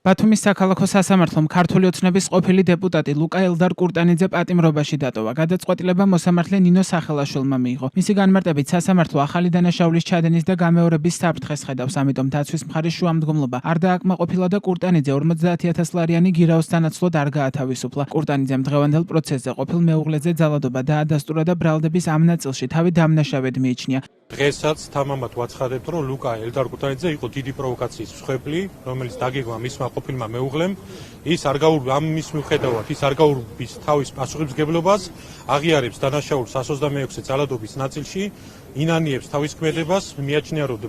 ბათუმის საქალაქო სასამართლომ ქართული ოცნების ყოფილი დეპუტატი ლუკა ელდარ კურტანიძე პატიმრობაში დატოვა. გადაწყვეტილება მოსამართლე ნინო სახელაშვილმა მიიღო. მისი განმარტებით სასამართლო ახალი დანაშაულის ჩადენის და გამეორების საფრთხეს ხედავს, ამიტომ დაცვის მხარის შუამდგომლობა არ დააკმაყოფილა და კურტანიძე 50,000 ლარიანი გირაოს სანაცვლოდ არ გაათავისუფლა. კურტანიძემ დღევანდელ პროცესზე ყოფილ მეუღლეზე ძალადობა დაადასტურა და ბრალდების ამ ნაწილში თავი დამნაშავედ მიიჩნია. დღესაც თამამად ვაცხადებთ, რომ ლუკა ელდარ კურტანიძე იყო დიდი პროვოკაციის მსხვერპლი, რომელიც დაგეგმა მისმა ყოფილმა მეუღლემ. ამის მიუხედავად ის არ გაურბის თავის პასუხისმგებლობას, აღიარებს დანაშაულს 126 ძალადობის ნაწილში, ინანიებს თავის ქმედებას, მიაჩნია, რომ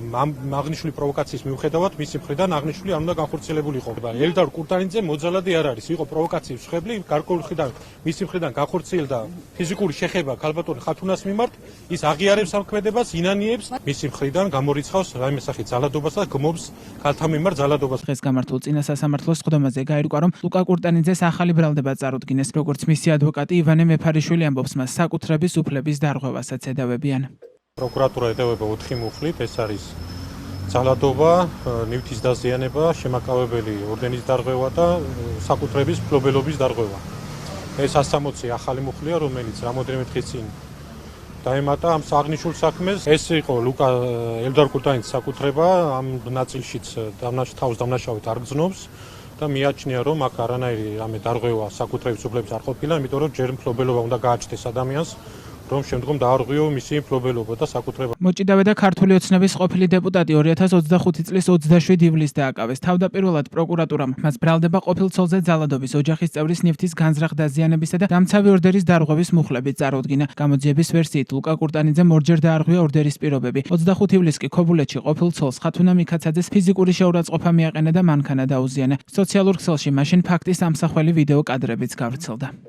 აღნიშნული პროვოკაციის მიუხედავად მისი მხრიდან აღნიშნული არ უნდა განხორციელებულიყო. ელდარ კურტანიძე მოძალადი არ არის, იყო პროვოკაციის მსხვერპლი, გარკვეულ მხრიდან მისი მხრიდან განხორციელდა ფიზიკური შეხება ქალბატონ ხათუნას მიმართ, ის აღიარებს ამ ქმედებას, ინანიებს მისი მხრიდან გამორიცხავს რაიმე სახის ძალადობას და გმობს ქალთა მიმართ ძალადობას. დღეს გამართულ წინა სასამართლოს სხდომაზე გაირკვა, რომ ლუკა კურტანიძეს ახალი ბრალდება წარუდგინეს. როგორც მისი ადვოკატი ივანე მეფარიშვილი ამბობს, მას საკუთრების უფლების დარღვევასაც ედავებიან. პროკურატურა ედავება 4 მუხლით, ეს არის ძალადობა, ნივთის დაზიანება, შემაკავებელი ორდენის დარღვევა და საკუთრების მფლობელობის დარღვევა. ეს 160 ახალი მუხლია, რომელიც რამოდენიმე დღის წინ დაემატა ამ აღნიშნულ საქმეს. ეს იყო ლუკა ელდარ კურტანიძის საკუთრება, ამ ნაწილშიც თავს დამნაშავედ არ გრძნობს და მიაჩნია, რომ აქ არანაირი რამე დარღვევა საკუთრების უფლების არ ყოფილა, იმიტომ რომ ჯერ მფლობელობა უნდა გააჩნდეს ადამიანს, რომ შემდგომ დაარღვიო მისი მფლობელობა და საკუთრება. მოჭიდავე და ქართული ოცნების ყოფილი დეპუტატი 2025 წლის 27 ივლისს დააკავეს. თავდაპირველად პროკურატურამ მას ბრალდება ყოფილ ცოლზე ძალადობის, ოჯახის წევრის ნივთის განზრახ დაზიანებისა და დამცავი ორდერის დარღვევის მუხლებით წარუდგინა. გამოძიების ვერსიით ლუკა კურტანიძემ ორჯერ დაარღვია ორდერის პირობები. 25 ივლისს კი ქობულეთში ყოფილ ცოლს ხათუნა მიქაცაძეს ფიზიკური შეურაცხყოფა მიაყენა და მანქანა დაუზიანა. სოციალურ ქსელში მაშინ ფაქტის ამსახველი ვიდეო კადრებიც გავრცელდა.